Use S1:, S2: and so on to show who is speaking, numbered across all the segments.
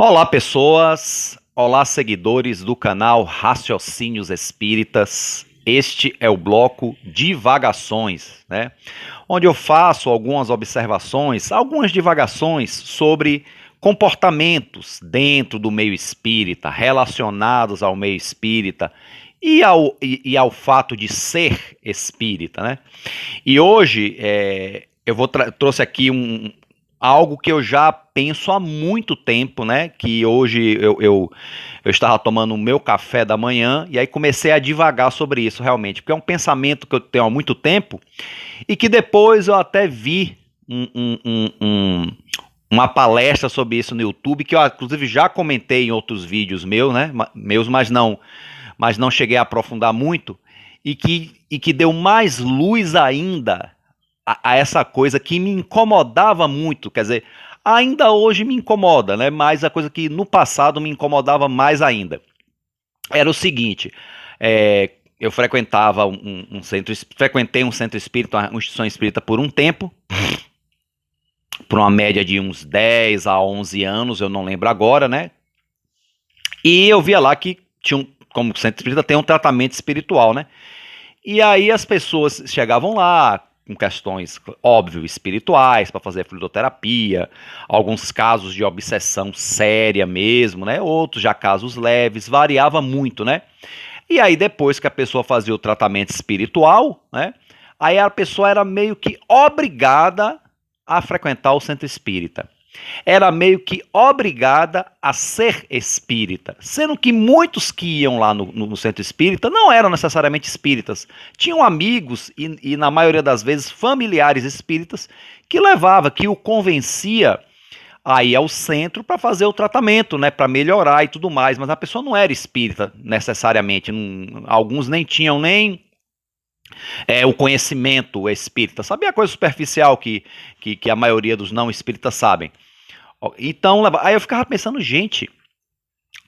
S1: Olá, pessoas! Olá, seguidores do canal Raciocínios Espíritas. Este é o bloco Divagações, né? Onde eu faço algumas observações, algumas divagações sobre comportamentos dentro do meio espírita, relacionados ao meio espírita e ao fato de ser espírita, né? E hoje trouxe aqui algo que eu já penso há muito tempo, né? Que hoje eu estava tomando o meu café da manhã e aí comecei a divagar sobre isso realmente, porque é um pensamento que eu tenho há muito tempo e que depois eu até vi uma palestra sobre isso no YouTube, que eu inclusive já comentei em outros vídeos meus, né? Mas não cheguei a aprofundar muito, e que deu mais luz ainda a essa coisa que me incomodava muito, quer dizer, ainda hoje me incomoda, né? Mas a coisa que no passado me incomodava mais ainda era o seguinte: eu frequentava frequentei um centro espírita, uma instituição espírita por um tempo, por uma média de uns 10 a 11 anos, eu não lembro agora, né? E eu via lá que como centro espírita tem um tratamento espiritual, né? E aí as pessoas chegavam lá com questões, óbvio, espirituais, para fazer fluidoterapia, alguns casos de obsessão séria mesmo, né? Outros já casos leves, variava muito, né? E aí depois que a pessoa fazia o tratamento espiritual, né? Aí a pessoa era meio que obrigada a frequentar o centro espírita. Era meio que obrigada a ser espírita, sendo que muitos que iam lá no centro espírita não eram necessariamente espíritas, tinham amigos e na maioria das vezes familiares espíritas que o convencia a ir ao centro para fazer o tratamento, né, para melhorar e tudo mais, mas a pessoa não era espírita necessariamente, alguns nem tinham nem o conhecimento espírita, sabia a coisa superficial que a maioria dos não espíritas sabem. Então, aí eu ficava pensando, gente,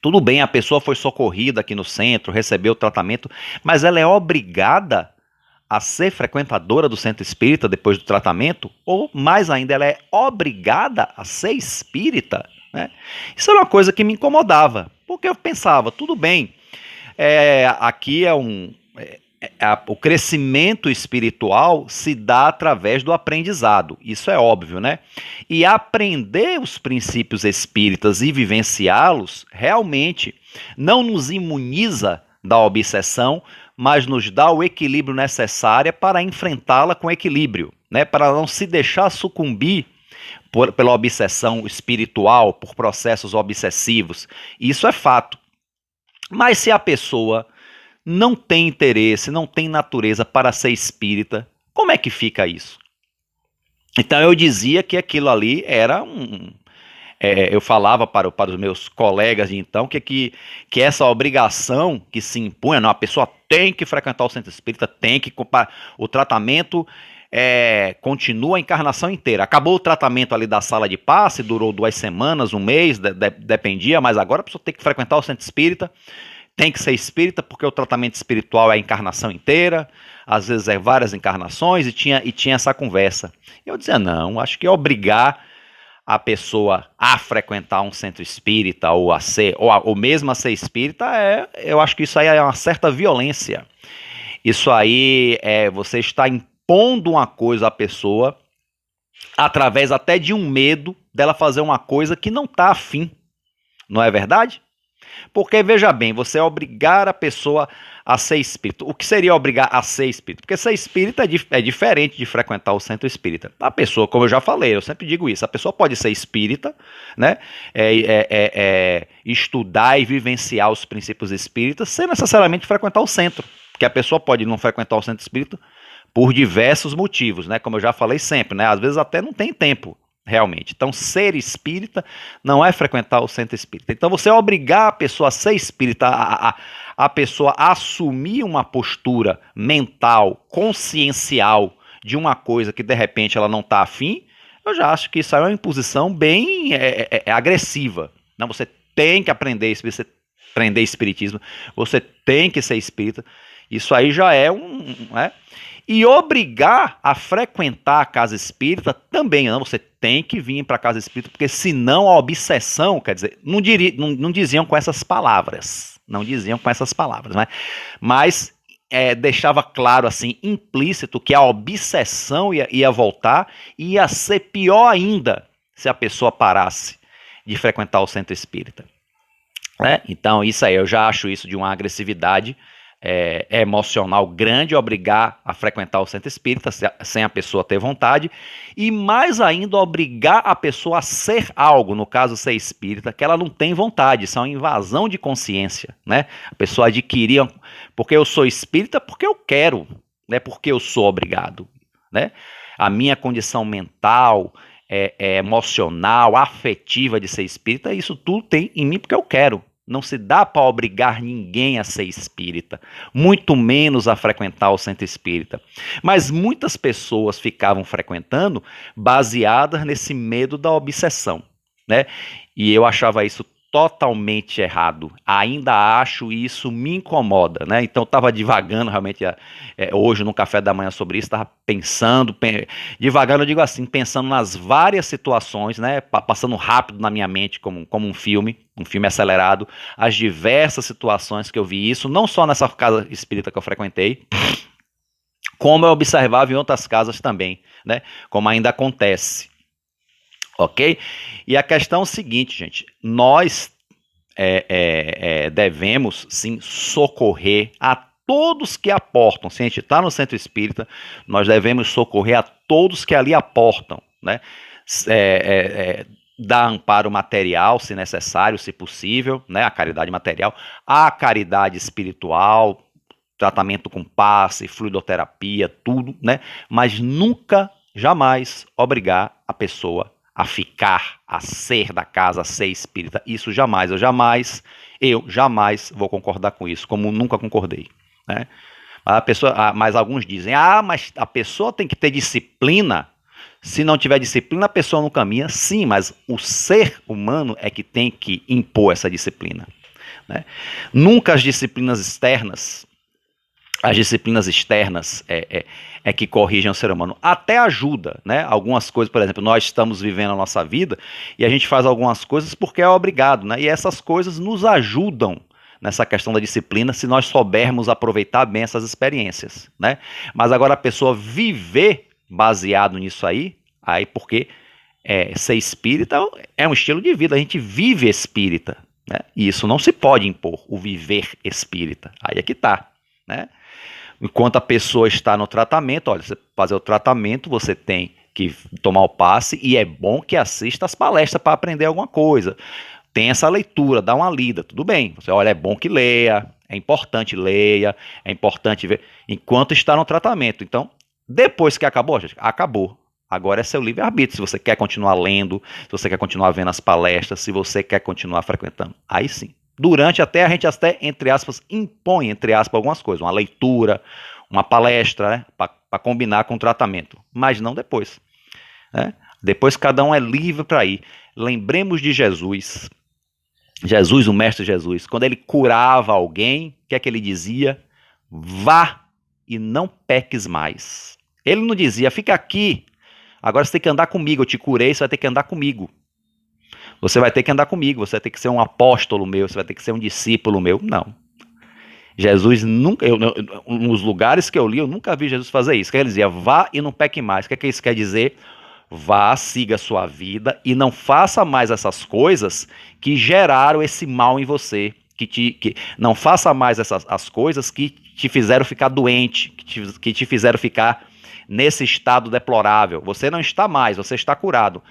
S1: tudo bem, a pessoa foi socorrida aqui no centro, recebeu o tratamento, mas ela é obrigada a ser frequentadora do centro espírita depois do tratamento? Ou, mais ainda, ela é obrigada a ser espírita? Né? Isso era uma coisa que me incomodava, porque eu pensava, tudo bem, aqui o crescimento espiritual se dá através do aprendizado, isso é óbvio, né? E aprender os princípios espíritas e vivenciá-los realmente não nos imuniza da obsessão, mas nos dá o equilíbrio necessário para enfrentá-la com equilíbrio, né? Para não se deixar sucumbir pela obsessão espiritual, por processos obsessivos. Isso é fato. Mas se a pessoa não tem interesse, não tem natureza para ser espírita, como é que fica isso? Então eu dizia que aquilo ali era eu falava para os meus colegas de então que essa obrigação que se impunha, não, a pessoa tem que frequentar o centro espírita, o tratamento continua a encarnação inteira. Acabou o tratamento ali da sala de passe, durou 2 semanas, um mês, dependia, mas agora a pessoa tem que frequentar o centro espírita, tem que ser espírita, porque o tratamento espiritual é a encarnação inteira, às vezes é várias encarnações, e tinha essa conversa. Eu dizia, não, acho que obrigar a pessoa a frequentar um centro espírita, ou mesmo a ser espírita, eu acho que isso aí é uma certa violência. Isso aí você está impondo uma coisa à pessoa, através até de um medo dela fazer uma coisa que não está afim, não é verdade? Porque, veja bem, você obrigar a pessoa a ser espírita. O que seria obrigar a ser espírita? Porque ser espírita é diferente de frequentar o centro espírita. A pessoa, como eu já falei, eu sempre digo isso, a pessoa pode ser espírita, né? Estudar e vivenciar os princípios espíritas sem necessariamente frequentar o centro. Porque a pessoa pode não frequentar o centro espírita por diversos motivos, né? Como eu já falei sempre, né? Às vezes até não tem tempo. Realmente. Então, ser espírita não é frequentar o centro espírita. Então, você obrigar a pessoa a ser espírita, a pessoa a assumir uma postura mental, consciencial de uma coisa que de repente ela não está afim, eu já acho que isso é uma imposição bem agressiva. Não, você tem que aprender espiritismo, você tem que ser espírita. Isso aí já é E obrigar a frequentar a casa espírita também, não, você tem que vir para a casa espírita, porque senão a obsessão, quer dizer, não diziam com essas palavras, não diziam com essas palavras, né? Mas deixava claro, assim, implícito, que a obsessão ia voltar e ia ser pior ainda se a pessoa parasse de frequentar o centro espírita. Então, isso aí, eu já acho isso de uma agressividade emocional grande, obrigar a frequentar o centro espírita sem a pessoa ter vontade, e mais ainda obrigar a pessoa a ser algo, no caso ser espírita, que ela não tem vontade, isso é uma invasão de consciência, né? A pessoa adquirir, porque eu sou espírita, porque eu quero, não é porque eu sou obrigado, né? A minha condição mental, emocional, afetiva de ser espírita, isso tudo tem em mim porque eu quero. Não se dá para obrigar ninguém a ser espírita, muito menos a frequentar o centro espírita. Mas muitas pessoas ficavam frequentando baseadas nesse medo da obsessão, né? E eu achava isso totalmente errado. Ainda acho isso, me incomoda, né? Então eu estava divagando realmente hoje no café da manhã sobre isso, estava pensando, divagando, eu digo assim, pensando nas várias situações, né? Passando rápido na minha mente como um filme acelerado, as diversas situações que eu vi isso, não só nessa casa espírita que eu frequentei, como eu observava em outras casas também, né? Como ainda acontece. Ok? E a questão é o seguinte, gente, nós devemos sim socorrer a todos que aportam. Se a gente está no centro espírita, nós devemos socorrer a todos que ali aportam, né? Dar amparo material, se necessário, se possível, né? A caridade material, a caridade espiritual, tratamento com passe, fluidoterapia, tudo, né? Mas nunca, jamais obrigar a pessoa a ficar, a ser da casa, a ser espírita. Isso jamais, eu jamais vou concordar com isso, como nunca concordei, né? Mas alguns dizem, mas a pessoa tem que ter disciplina. Se não tiver disciplina, a pessoa não caminha. Sim, mas o ser humano é que tem que impor essa disciplina, né? Nunca as disciplinas externas que corrigem o ser humano. Até ajuda, né? Algumas coisas, por exemplo, nós estamos vivendo a nossa vida e a gente faz algumas coisas porque é obrigado, né? E essas coisas nos ajudam nessa questão da disciplina se nós soubermos aproveitar bem essas experiências, né? Mas agora a pessoa viver baseado nisso aí porque ser espírita é um estilo de vida, a gente vive espírita, né? E isso não se pode impor, o viver espírita. Aí é que tá, né? Enquanto a pessoa está no tratamento, olha, você fazer o tratamento, você tem que tomar o passe e é bom que assista as palestras para aprender alguma coisa. Tem essa leitura, dá uma lida, tudo bem. Você olha, é bom que leia, é importante leia, é importante ver, enquanto está no tratamento. Então, depois que acabou, gente, acabou. Agora é seu livre-arbítrio, se você quer continuar lendo, se você quer continuar vendo as palestras, se você quer continuar frequentando. Aí sim. Durante a gente até, entre aspas, impõe, entre aspas, algumas coisas, uma leitura, uma palestra, né, para combinar com o tratamento, mas não depois, né? Depois cada um é livre para ir. Lembremos de Jesus, o Mestre Jesus, quando ele curava alguém, o que é que ele dizia? Vá e não peques mais. Ele não dizia, fica aqui, agora você tem que andar comigo, eu te curei, você vai ter que andar comigo. Você vai ter que andar comigo, você vai ter que ser um apóstolo meu, você vai ter que ser um discípulo meu. Não. Jesus nunca, nos lugares que eu li, eu nunca vi Jesus fazer isso. Ele dizia, vá e não peque mais. O que é que isso quer dizer? Vá, siga a sua vida e não faça mais essas coisas que geraram esse mal em você. Não faça mais as coisas que te fizeram ficar doente, que te fizeram ficar nesse estado deplorável. Você não está mais, você está curado.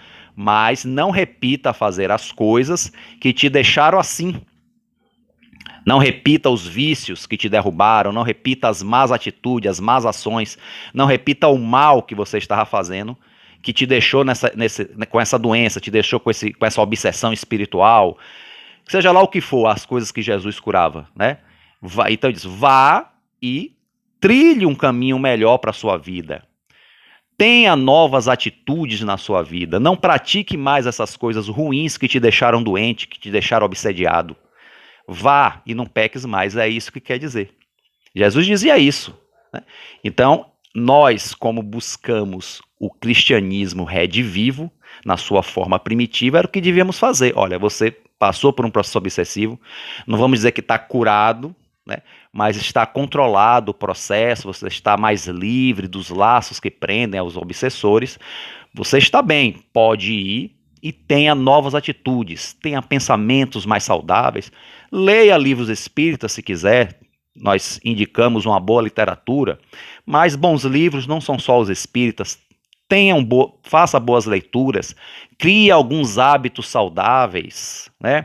S1: Mas não repita fazer as coisas que te deixaram assim. Não repita os vícios que te derrubaram, não repita as más atitudes, as más ações, não repita o mal que você estava fazendo, que te deixou com essa doença, te deixou com essa obsessão espiritual, seja lá o que for, as coisas que Jesus curava, né? Então ele diz, vá e trilhe um caminho melhor para a sua vida. Tenha novas atitudes na sua vida. Não pratique mais essas coisas ruins que te deixaram doente, que te deixaram obsediado. Vá e não peques mais. É isso que quer dizer. Jesus dizia isso, né? Então, nós, como buscamos o cristianismo redivivo, na sua forma primitiva, era o que devíamos fazer. Olha, você passou por um processo obsessivo, não vamos dizer que está curado, né, mas está controlado o processo, você está mais livre dos laços que prendem aos obsessores, você está bem, pode ir e tenha novas atitudes, tenha pensamentos mais saudáveis, leia livros espíritas se quiser, nós indicamos uma boa literatura, mas bons livros não são só os espíritas, faça boas leituras, crie alguns hábitos saudáveis, né?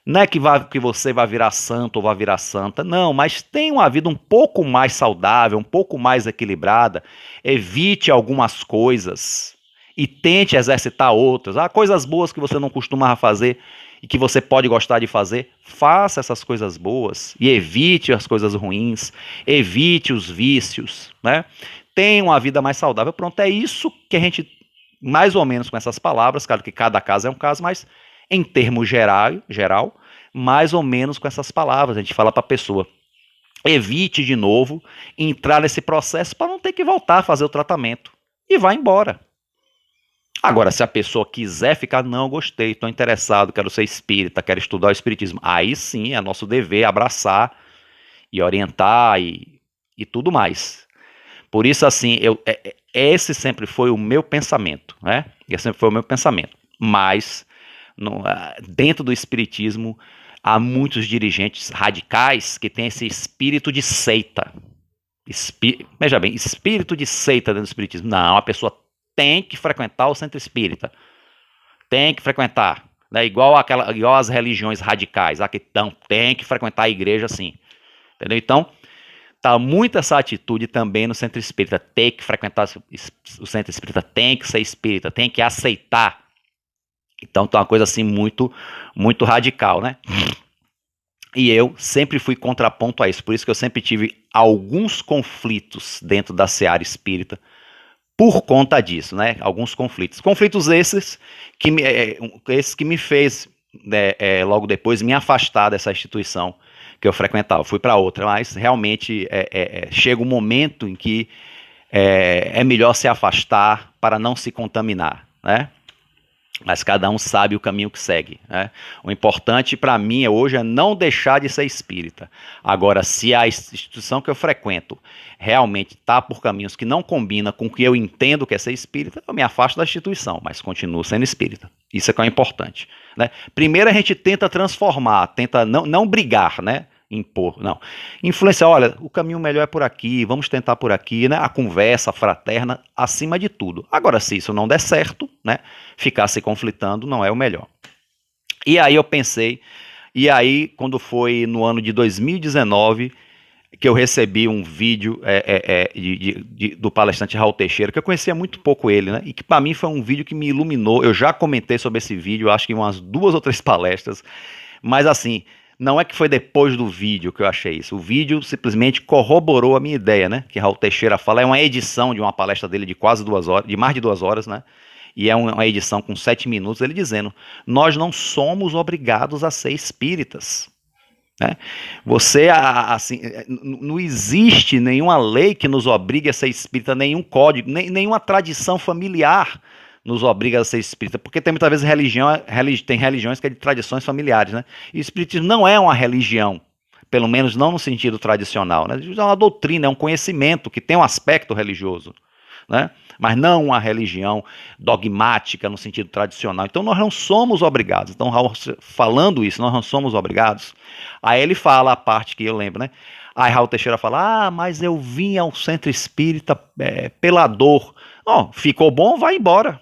S1: Não é que você vai virar santo ou vai virar santa, não, mas tenha uma vida um pouco mais saudável, um pouco mais equilibrada, evite algumas coisas e tente exercitar outras. Há coisas boas que você não costumava fazer e que você pode gostar de fazer, faça essas coisas boas e evite as coisas ruins, evite os vícios, né? Tenha uma vida mais saudável. Pronto, é isso que a gente, mais ou menos com essas palavras, claro que cada caso é um caso, mas em termos geral, mais ou menos com essas palavras, a gente fala para a pessoa, evite de novo entrar nesse processo para não ter que voltar a fazer o tratamento e vá embora. Agora, se a pessoa quiser ficar, não, gostei, estou interessado, quero ser espírita, quero estudar o espiritismo, aí sim é nosso dever abraçar e orientar e tudo mais. Por isso, assim, esse sempre foi o meu pensamento, né? Esse sempre foi o meu pensamento. Mas, dentro do espiritismo, há muitos dirigentes radicais que têm esse espírito de seita. Veja bem, espírito de seita dentro do espiritismo. Não, a pessoa tem que frequentar o centro espírita. Tem que frequentar. Né? Igual as religiões radicais. Tem que frequentar a igreja, sim. Entendeu? Então, tá muito essa atitude também no centro espírita. Tem que frequentar o centro espírita, tem que ser espírita, tem que aceitar. Então tá uma coisa assim muito, muito radical, né? E eu sempre fui contraponto a isso. Por isso que eu sempre tive alguns conflitos dentro da seara espírita por conta disso, né? Alguns conflitos. Conflitos esses que me fez, né, logo depois, me afastar dessa instituição que eu frequentava. Fui para outra, mas realmente chega um momento em que é melhor se afastar para não se contaminar, né? Mas cada um sabe o caminho que segue, né? O importante para mim hoje é não deixar de ser espírita. Agora, se a instituição que eu frequento realmente está por caminhos que não combinam com o que eu entendo que é ser espírita, eu me afasto da instituição, mas continuo sendo espírita. Isso é que é importante, né? Primeiro a gente tenta transformar, tenta não brigar, né? Impor, não. Influenciar, olha, o caminho melhor é por aqui, vamos tentar por aqui, né? A conversa fraterna acima de tudo. Agora, se isso não der certo, né? Ficar se conflitando não é o melhor. E aí eu pensei, e aí quando foi no ano de 2019 que eu recebi um vídeo do palestrante Raul Teixeira, que eu conhecia muito pouco ele, né? E que para mim foi um vídeo que me iluminou. Eu já comentei sobre esse vídeo, acho que em umas 2 ou 3 palestras, mas assim, não é que foi depois do vídeo que eu achei isso. O vídeo simplesmente corroborou a minha ideia, né? Que Raul Teixeira fala, é uma edição de uma palestra dele de quase 2 horas, de mais de 2 horas, né? E é uma edição com 7 minutos, ele dizendo, nós não somos obrigados a ser espíritas. Né? Você, assim, não existe nenhuma lei que nos obrigue a ser espírita, nenhum código, nenhuma tradição familiar nos obriga a ser espírita, porque tem muitas vezes tem religiões que é de tradições familiares, né? E o espiritismo não é uma religião, pelo menos não no sentido tradicional, né? É uma doutrina, é um conhecimento que tem um aspecto religioso, né? Mas não uma religião dogmática no sentido tradicional. Então nós não somos obrigados. Então, falando isso, nós não somos obrigados. Aí ele fala a parte que eu lembro, né? Aí Raul Teixeira fala, mas eu vim ao centro espírita pela dor. Ficou bom, vai embora.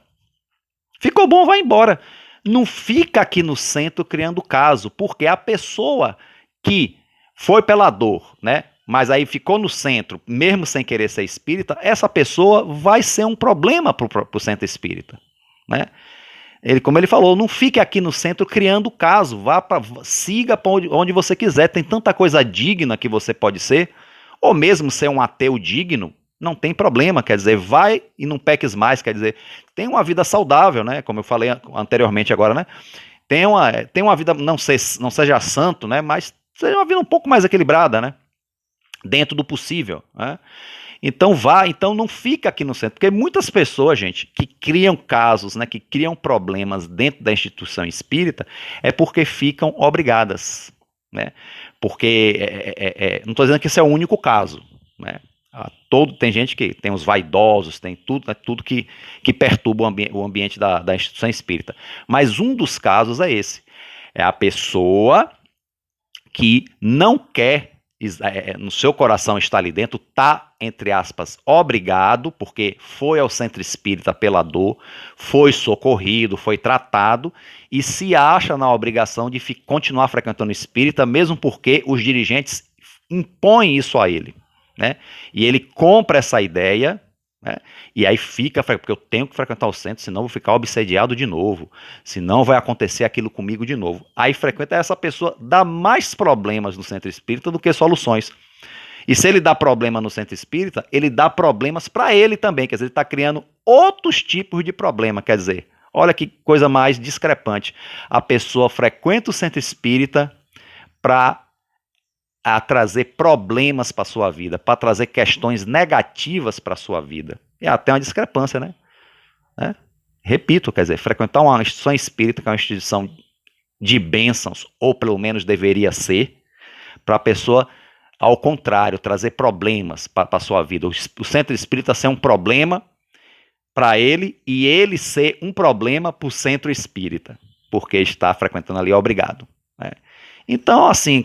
S1: Ficou bom, vai embora. Não fica aqui no centro criando caso, porque a pessoa que foi pela dor, né? Mas aí ficou no centro, mesmo sem querer ser espírita, essa pessoa vai ser um problema para o centro espírita, né? Como ele falou, não fique aqui no centro criando caso, siga para onde você quiser, tem tanta coisa digna que você pode ser, ou mesmo ser um ateu digno, não tem problema, quer dizer, vai e não peques mais, quer dizer, tem uma vida saudável, né? Como eu falei anteriormente agora, né? Tem uma vida, não seja santo, né? Mas seja uma vida um pouco mais equilibrada, né? Dentro do possível, né? Então não fica aqui no centro, porque muitas pessoas, gente, que criam casos, né, que criam problemas dentro da instituição espírita, é porque ficam obrigadas, né? Porque não estou dizendo que esse é o único caso, né? Tem gente que tem os vaidosos, tem tudo, né, tudo que perturba o ambiente da instituição espírita. Mas um dos casos é esse. É a pessoa que não quer, no seu coração está ali dentro, está, entre aspas, obrigado, porque foi ao centro espírita pela dor, foi socorrido, foi tratado, e se acha na obrigação de continuar frequentando o espírita, mesmo porque os dirigentes impõem isso a ele, né? E ele compra essa ideia, né? E aí fica, porque eu tenho que frequentar o centro, senão vou ficar obsediado de novo, senão vai acontecer aquilo comigo de novo. Aí frequenta, essa pessoa dá mais problemas no centro espírita do que soluções. E se ele dá problema no centro espírita, ele dá problemas para ele também, quer dizer, ele está criando outros tipos de problema, quer dizer, olha que coisa mais discrepante. A pessoa frequenta o centro espírita para trazer problemas para a sua vida, para trazer questões negativas para a sua vida. É até uma discrepância, né? Repito, quer dizer, frequentar uma instituição espírita, que é uma instituição de bênçãos, ou pelo menos deveria ser, para a pessoa, ao contrário, trazer problemas para a sua vida. O centro espírita ser um problema para ele e ele ser um problema para o centro espírita, porque está frequentando ali obrigado, né? Então, assim,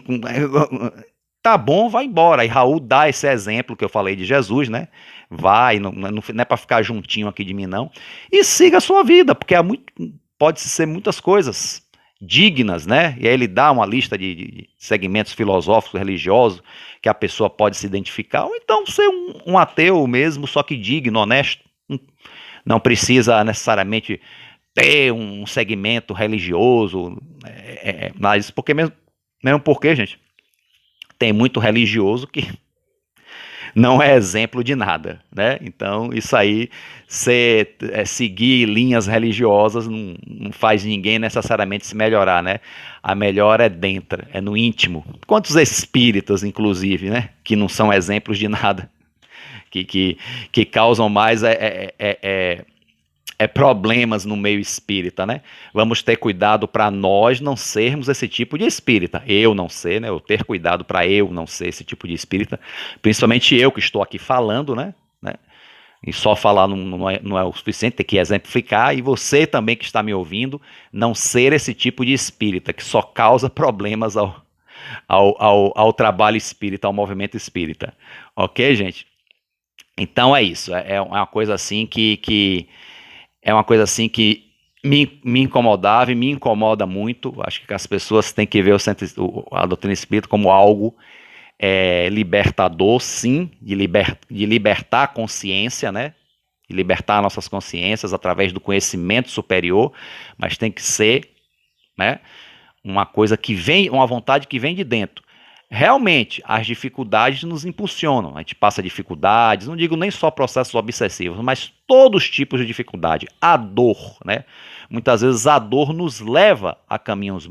S1: tá bom, vai embora. E Raul dá esse exemplo que eu falei de Jesus, né? Vai, não é para ficar juntinho aqui de mim, não. E siga a sua vida, porque pode ser muitas coisas dignas, né? E aí ele dá uma lista de segmentos filosóficos, religiosos, que a pessoa pode se identificar, ou então ser um ateu mesmo, só que digno, honesto. Não precisa necessariamente ter um segmento religioso, mas porque mesmo porque, gente, tem muito religioso que não é exemplo de nada, né? Então, isso aí, seguir linhas religiosas não faz ninguém necessariamente se melhorar, né? A melhora é dentro, é no íntimo. Quantos espíritas, inclusive, né? Que não são exemplos de nada, que causam mais problemas no meio espírita, né? Vamos ter cuidado para nós não sermos esse tipo de espírita. Eu não ser, né? Eu ter cuidado para eu não ser esse tipo de espírita. Principalmente eu que estou aqui falando, né? E só falar não é o suficiente, tem que exemplificar. E você também que está me ouvindo, não ser esse tipo de espírita que só causa problemas ao trabalho espírita, ao movimento espírita. Ok, gente? Então é isso. É uma coisa assim que é uma coisa assim que me incomodava e me incomoda muito. Acho que as pessoas têm que ver a doutrina espírita como algo libertador, sim, de libertar a consciência, né? De libertar nossas consciências através do conhecimento superior, mas tem que ser, né, uma coisa que vem, uma vontade que vem de dentro. Realmente, as dificuldades nos impulsionam, a gente passa dificuldades, não digo nem só processos obsessivos, mas todos os tipos de dificuldade, a dor, né? Muitas vezes a dor nos leva a caminhos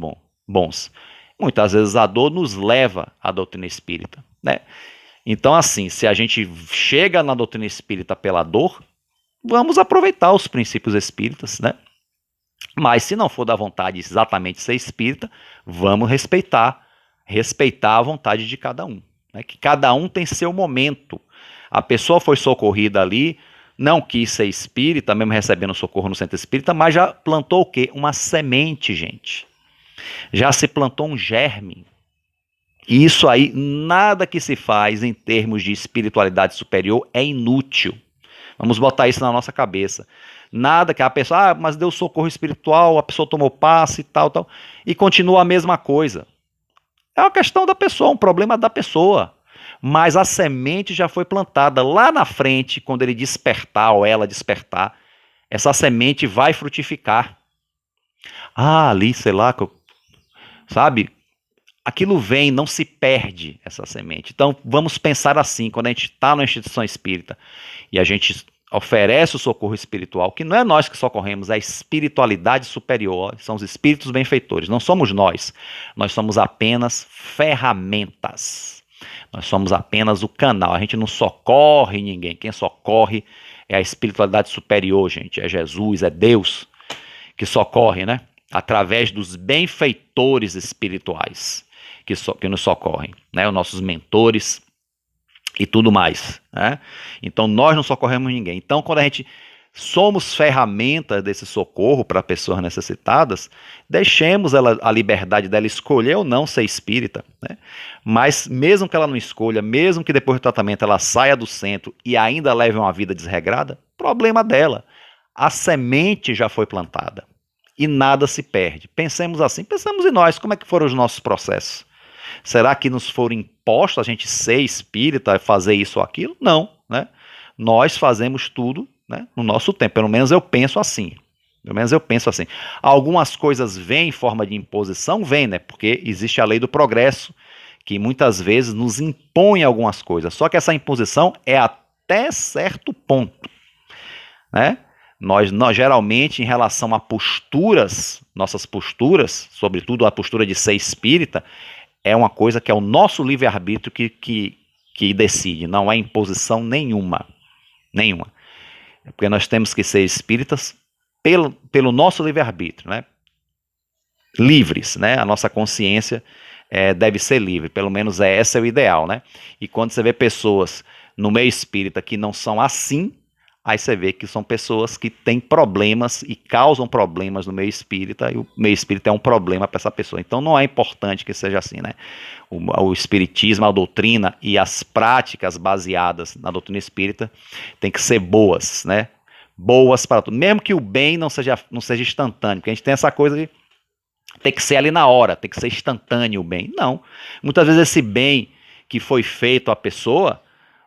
S1: bons, muitas vezes a dor nos leva à doutrina espírita, né? Então, assim, se a gente chega na doutrina espírita pela dor, vamos aproveitar os princípios espíritas, né? Mas se não for da vontade exatamente ser espírita, vamos respeitar a vontade de cada um, né? Que cada um tem seu momento. A pessoa foi socorrida ali, não quis ser espírita, mesmo recebendo socorro no centro espírita, mas já plantou o quê? Uma semente, gente. Já se plantou um germe. E isso aí, nada que se faz em termos de espiritualidade superior é inútil. Vamos botar isso na nossa cabeça. Nada que a pessoa, mas deu socorro espiritual, a pessoa tomou passe e tal, e continua a mesma coisa. É uma questão da pessoa, um problema da pessoa. Mas a semente já foi plantada lá na frente, quando ele despertar ou ela despertar, essa semente vai frutificar. Ali, sei lá, sabe? Aquilo vem, não se perde essa semente. Então, vamos pensar assim, quando a gente está na instituição espírita e a gente oferece o socorro espiritual, que não é nós que socorremos, é a espiritualidade superior, são os espíritos benfeitores, não somos nós somos apenas ferramentas. Nós somos apenas o canal, a gente não socorre ninguém. Quem socorre é a espiritualidade superior, gente. É Jesus, é Deus que socorre, né? Através dos benfeitores espirituais que nos socorrem, né? Os nossos mentores e tudo mais, né? Então nós não socorremos ninguém. Então quando a gente somos ferramentas desse socorro para pessoas necessitadas, deixemos a liberdade dela escolher ou não ser espírita, né? Mas mesmo que ela não escolha, mesmo que depois do tratamento ela saia do centro e ainda leve uma vida desregrada, problema dela. A semente já foi plantada e nada se perde. Pensemos assim, pensamos em nós, como é que foram os nossos processos? Será que nos foram impostos a gente ser espírita, fazer isso ou aquilo? Não, né? Nós fazemos tudo, né, no nosso tempo, pelo menos eu penso assim. Pelo menos eu penso assim. Algumas coisas vêm em forma de imposição, vêm, né? Porque existe a lei do progresso, que muitas vezes nos impõe algumas coisas. Só que essa imposição é até certo ponto, né? Nós geralmente, em relação a posturas, nossas posturas, sobretudo a postura de ser espírita, é uma coisa que é o nosso livre-arbítrio que decide, não é imposição nenhuma. Nenhuma. Porque nós temos que ser espíritas pelo nosso livre-arbítrio, né? Livres, né? A nossa consciência deve ser livre, pelo menos esse é o ideal, né? E quando você vê pessoas no meio espírita que não são assim, aí você vê que são pessoas que têm problemas e causam problemas no meio espírita, e o meio espírita é um problema para essa pessoa. Então não é importante que seja assim, né? O espiritismo, a doutrina e as práticas baseadas na doutrina espírita tem que ser boas, né? Boas para tudo. Mesmo que o bem não seja instantâneo, porque a gente tem essa coisa de ter que ser ali na hora, tem que ser instantâneo o bem. Não. Muitas vezes esse bem que foi feito à pessoa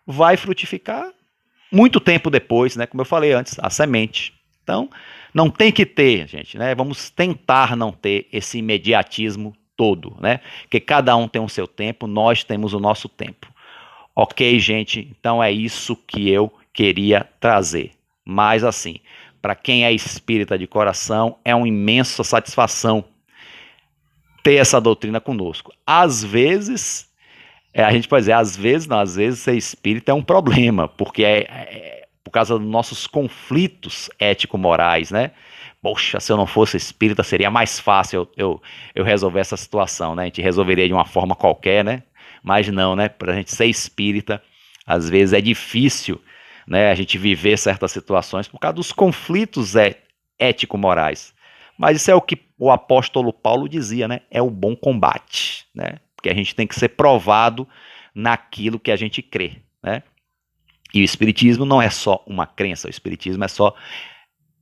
S1: vai frutificar muito tempo depois, né? Como eu falei antes, a semente. Então, não tem que ter, gente, né? Vamos tentar não ter esse imediatismo todo, né? Porque cada um tem o seu tempo, nós temos o nosso tempo. Ok, gente? Então é isso que eu queria trazer. Mas assim, para quem é espírita de coração, é uma imensa satisfação ter essa doutrina conosco. Às vezes a gente pode dizer, às vezes ser espírita é um problema, porque por causa dos nossos conflitos ético-morais, né? Poxa, se eu não fosse espírita, seria mais fácil eu resolver essa situação, né? A gente resolveria de uma forma qualquer, né? Mas não, né? Para a gente ser espírita, às vezes é difícil, né? A gente viver certas situações por causa dos conflitos ético-morais. Mas isso é o que o apóstolo Paulo dizia, né? É o bom combate, né? Porque a gente tem que ser provado naquilo que a gente crê, né? E o espiritismo não é só uma crença, o espiritismo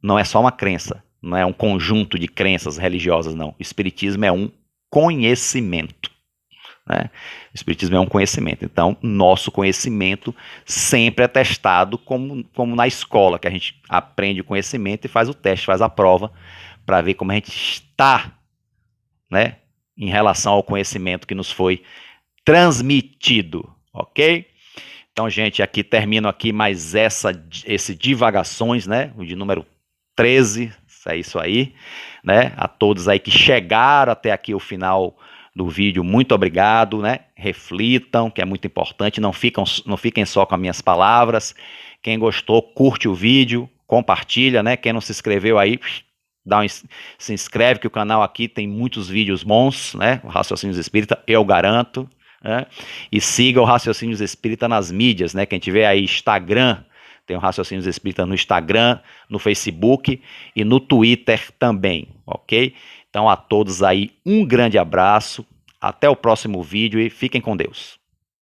S1: não é só uma crença, não é um conjunto de crenças religiosas, não. O espiritismo é um conhecimento, né? O espiritismo é um conhecimento. Então, nosso conhecimento sempre é testado como na escola, que a gente aprende o conhecimento e faz o teste, faz a prova, para ver como a gente está, né, em relação ao conhecimento que nos foi transmitido, ok? Então, gente, aqui termino aqui mais esse Divagações, né, o de número 13, é isso aí, né, a todos aí que chegaram até aqui o final do vídeo, muito obrigado, né, reflitam, que é muito importante, não fiquem só com as minhas palavras, quem gostou, curte o vídeo, compartilha, né, quem não se inscreveu aí, se inscreve, que o canal aqui tem muitos vídeos bons, né? O Raciocínios Espírita, eu garanto, né? E siga o Raciocínios Espírita nas mídias, né? Quem tiver aí Instagram, tem o Raciocínios Espírita no Instagram, no Facebook e no Twitter também, ok? Então a todos aí um grande abraço, até o próximo vídeo e fiquem com Deus.